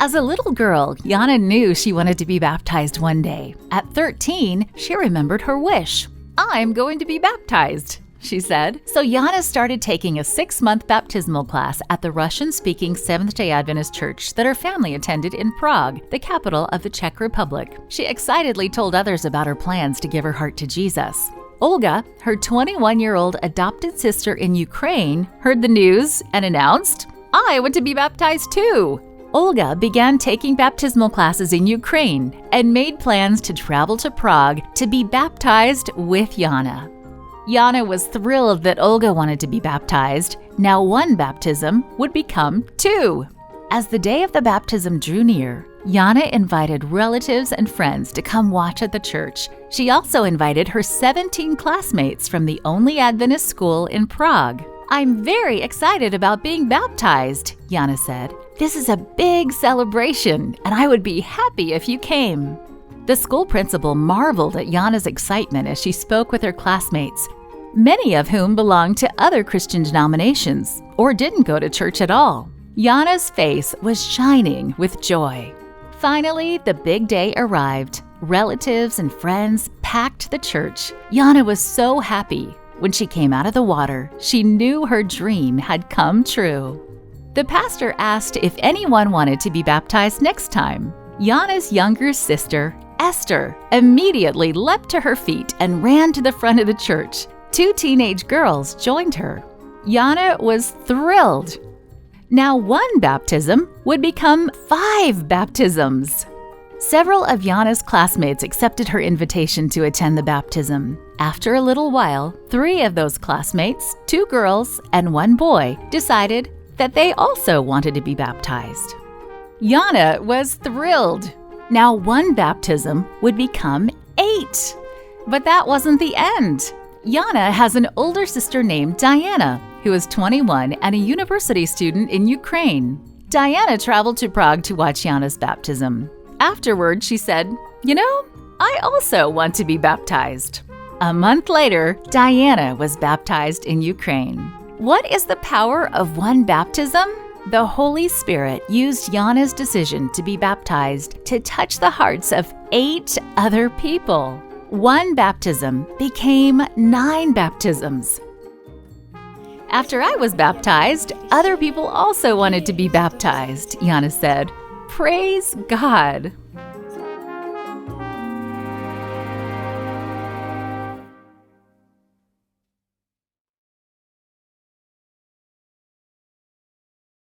As a little girl, Yana knew she wanted to be baptized one day. At 13, she remembered her wish. "I'm going to be baptized," she said. So Yana started taking a 6-month baptismal class at the Russian-speaking Seventh-day Adventist church that her family attended in Prague, the capital of the Czech Republic. She excitedly told others about her plans to give her heart to Jesus. Olga, her 21-year-old adopted sister in Ukraine, heard the news and announced, "I want to be baptized too." Olga began taking baptismal classes in Ukraine and made plans to travel to Prague to be baptized with Yana. Yana was thrilled that Olga wanted to be baptized. Now 1 baptism would become 2. As the day of the baptism drew near, Yana invited relatives and friends to come watch at the church. She also invited her 17 classmates from the only Adventist school in Prague. "I'm very excited about being baptized," Yana said. "This is a big celebration, and I would be happy if you came." The school principal marveled at Yana's excitement as she spoke with her classmates, many of whom belonged to other Christian denominations or didn't go to church at all. Yana's face was shining with joy. Finally, the big day arrived. Relatives and friends packed the church. Yana was so happy. When she came out of the water, she knew her dream had come true. The pastor asked if anyone wanted to be baptized next time. Yana's younger sister, Esther, immediately leapt to her feet and ran to the front of the church. 2 teenage girls joined her. Yana was thrilled. Now 1 baptism would become 5 baptisms. Several of Yana's classmates accepted her invitation to attend the baptism. After a little while, 3 of those classmates, 2 girls and 1 boy, decided that they also wanted to be baptized. Yana was thrilled. Now 1 baptism would become 8. But that wasn't the end. Yana has an older sister named Diana, who is 21 and a university student in Ukraine. Diana traveled to Prague to watch Yana's baptism. Afterward, she said, "You know, I also want to be baptized." A month later, Diana was baptized in Ukraine. What is the power of 1 baptism? The Holy Spirit used Yana's decision to be baptized to touch the hearts of 8 other people. 1 baptism became 9 baptisms. "After I was baptized, other people also wanted to be baptized," Yana said. Praise God!